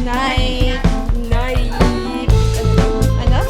Night. Night. Ano?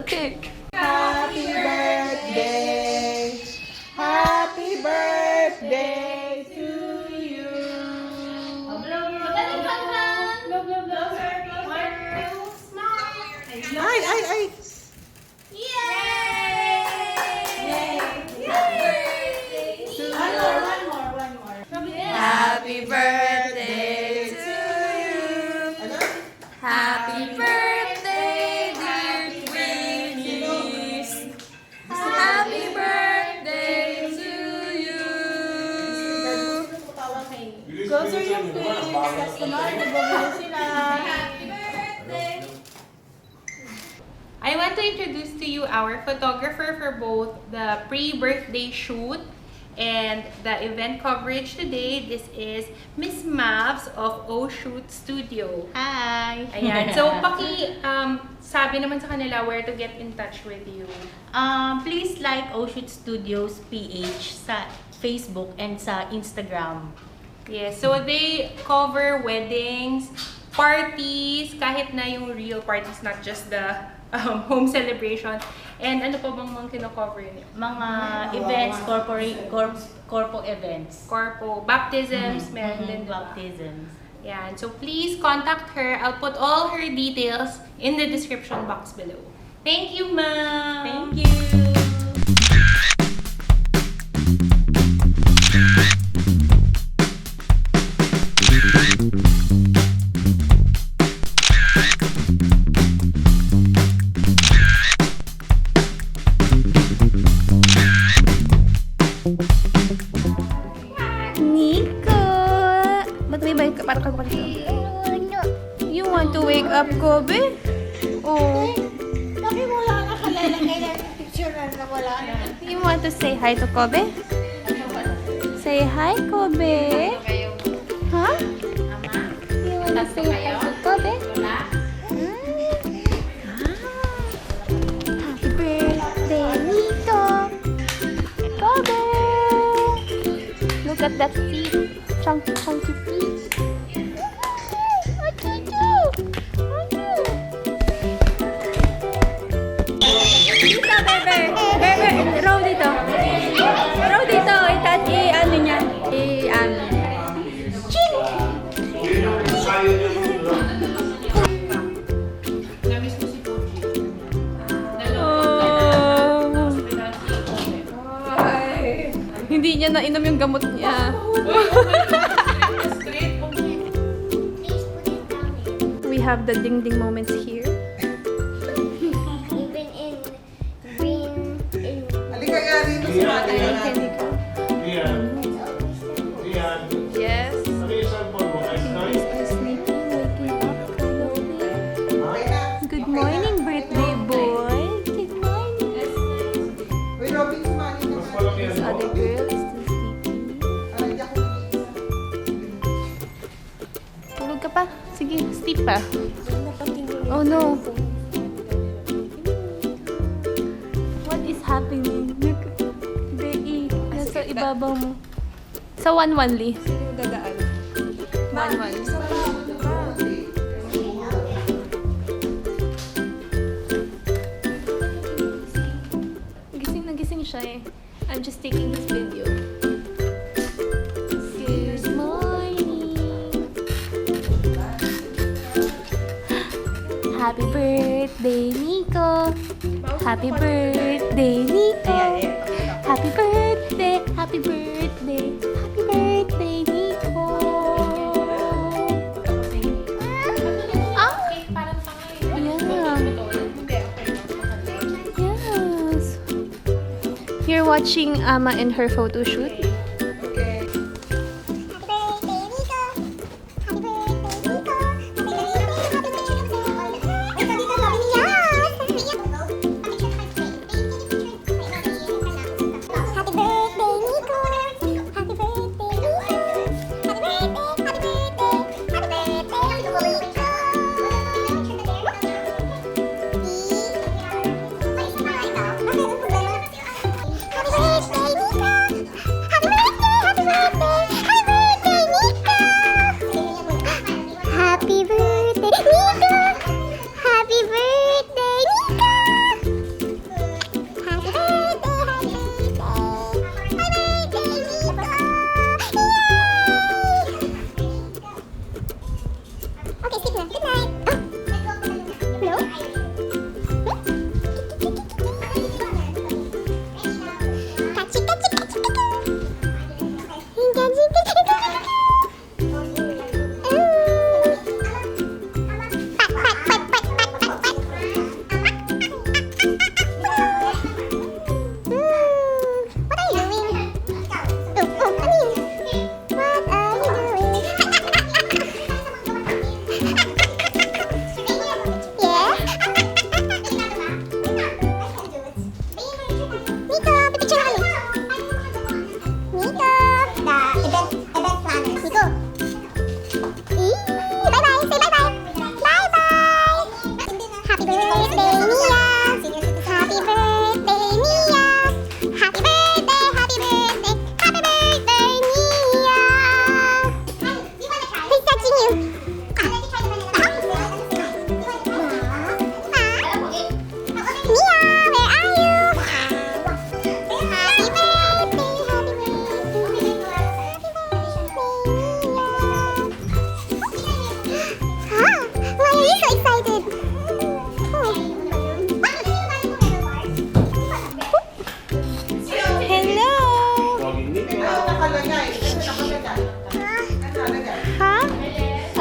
Cake. Happy birthday! Happy birthday to you! Ay! Happy birthday to you. Happy birthday, dear Queenies. Happy birthday to you. Closer yung please. Customer, nagbabalo sila. Happy birthday. I want to introduce to you our photographer for both the pre-birthday shoot and the event coverage today. This is Miss Mavs of O Shoot Studio. Hi! Ayan. So, sabi naman sa kanila where to get in touch with you. Please like O Shoot Studios PH sa Facebook and sa Instagram. Yes. So, they cover weddings, parties, kahit na yung real parties, not just the home celebration. And ano pa bang mga kino-cover niyo? Mga events, corpo events. Corpo, baptisms, meron din, diba? Baptisms. Yan. So please contact her. I'll put all her details in the description box below. Thank you, ma'am! Thank you! Niko! Ba't may bike ka? Parang ka You want to wake up, Kobe? Oh. Bakit wala ka nakalalagay na yung picture na wala na? You want to say hi to Kobe? Say hi, Kobe. Huh? You want to say hi to Kobe? Happy birthday, Niko. Kobe. Look at that feet. Chunky feet. What do you do? Dito, Bebe. Bebe, row dito. Row dito. Ano niya? Ching! Oh. Hindi niya nainom yung gamot niya. We have the ding-ding moments here. Even in green, in Halika nga dito sa bata Ayan, na. candy ko. Yes. He's sleeping, waking up, cuddling. Okay na. Good morning, birthday boy. Good morning. Uy, Robin, sumali na. This other girl is still sleeping. Hindi ako nag-iisa. Tulog ka pa? Sige, sleep pa. Oh no. What is happening? Look, Bei, nasa ibabaw mo. Sa 1-1, Lee. Sino dadaan? 1-1. Gising na gising siya eh. I'm just taking his video. Good morning. Happy birthday, Niko. Happy birthday, Niko. Happy birthday, happy birthday, happy birthday, Niko. watching Ama in her photo shoot?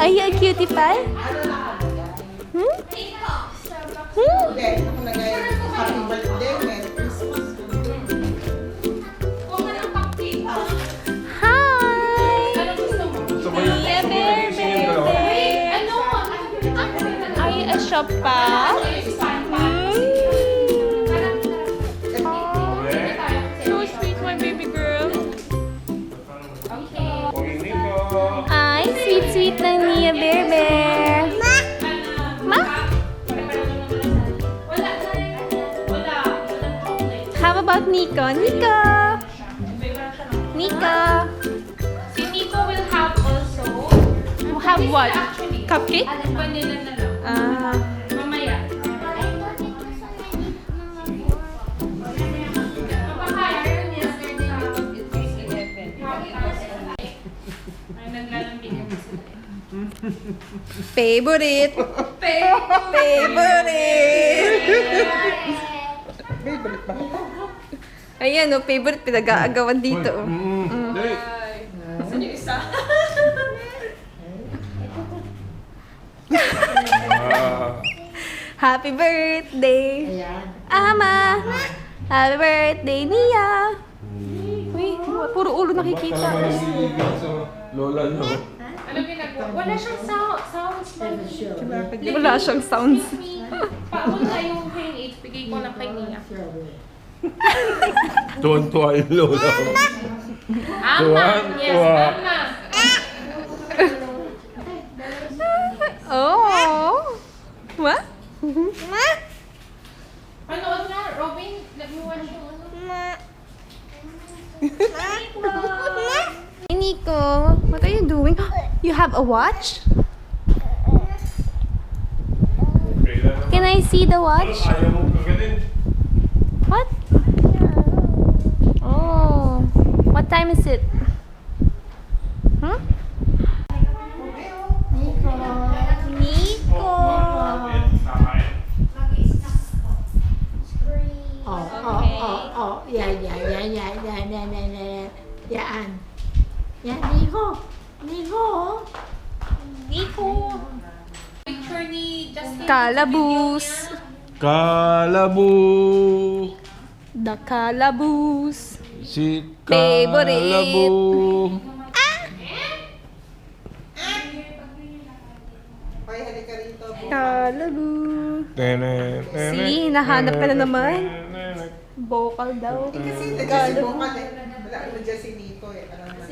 Are you a cutie pie? Hmm? Hindi, nakalagay happy birthday, Merry Christmas. Hi! Nia birthday! Are you a shop pa? So sweet, my baby girl. Ay, sweet ng Nia Bear Bear. Ma? How about Niko? Niko! Niko! Si Niko will have also. Have what? Actually, Cupcake? vanilla na lang. Ah. Mamaya. Mapaka-iron yesterday. Ay, naglalambing ako sila. Favorite! Favorite ba? Ayan, oh, favorite pinag-aagawan dito. Oh. Saan yung isa? Happy birthday! Ama! Happy birthday, Nia! Uy, puro ulo nakikita. Lola nyo. Ano ginagawa? Wala siyang sounds. Wala siyang sounds. Paul na yung hearing aid. Bigay ko lang kay Nia. Tuwan-tuwa yung lola. Ama! Yes, Tuwan-tuwa. ama! Oh! What? Panood nga, Robin. Let me watch yung ano. Hey, Nico, what are you doing? You have a watch? Can I see the watch? Ayaw mo kagatin. What? Oh, what time is it? Huh? Nico. Yan. Yan, Niko. Niko! Picture ni Justin. Kalabus. Kalabu. The calaboose. Si Favorite. Kalabu. Ay, halika rito. Calaboose. Tene, tene, See, nahanap ka na tene, naman. tene. Vocal daw. Kasi nandiyan si Bukal eh. Wala naman dyan si Niko eh. Alam naman.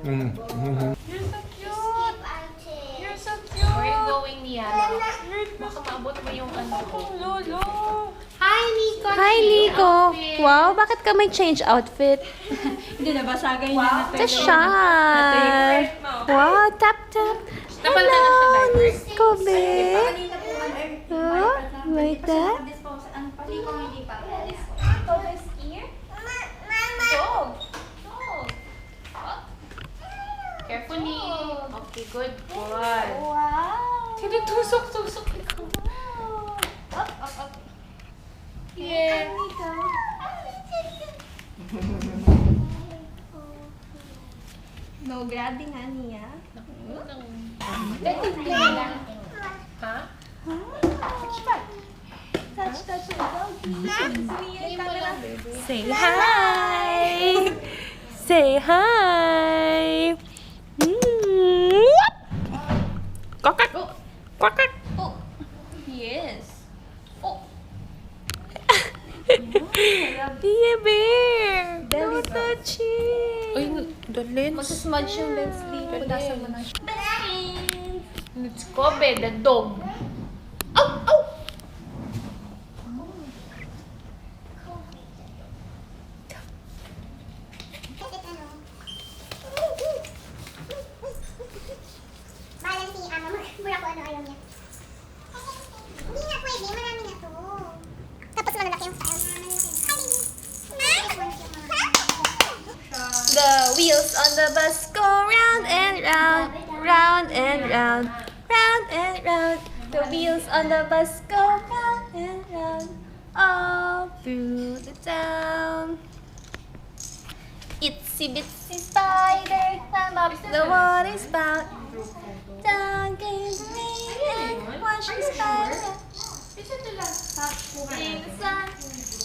You're so cute! You're so cute! Where are you going, Nia? Baka maabot mo yung ano ko. Lolo! Hi, Niko! Hi, Niko. Wow, bakit ka may change outfit? Hindi na basagay na. The shot. Wow, tap, tap. Napalitan na siya Hello, diaper. Niko, be. Oh, like that? Carefully. Okay, good boy. Wow. Tinutusok-tusok ikaw. Up. Yeah. No, grabe nga niya. Ha? Touch, Say hi. Say hi. Quack. Quack. Yes. Yeah, bear. Don't touch it. Uy, the lens. Magsasmudge yung lens dito. Nasa mo na siya. Let's go, be, the dog. Bahala si Ama, mura ko ano ayaw niya. Hindi nga pwede, marami na to. Tapos malalaki yung style. The wheels on the bus go round and round, round and round, round and round. The wheels on the bus go round and round, all through the town. Itsy bitsy spider, climb up the water spout. Down came the rain and washed the spider. In the sun,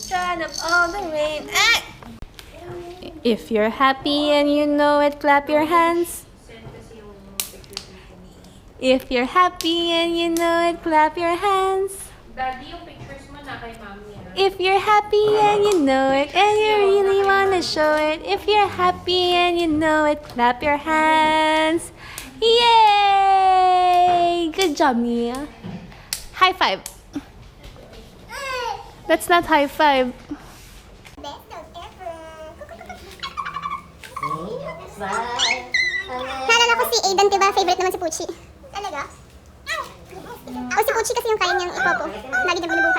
dried up all the rain. Ah! If you're happy and you know it, clap your hands. If you're happy and you know it, clap your hands. Daddy, yung pictures mo na kay Mami. If you're happy and you know it, and you really wanna show it. If you're happy and you know it, clap your hands. Yay! Good job, Nia. High five. That's not high five. Best dog ever. Naalala ko si Aiden, diba? Favorite naman si Pucci. Talaga? O si Pucci kasi yung kaya niyang ipopo. Lagi niya binubukan.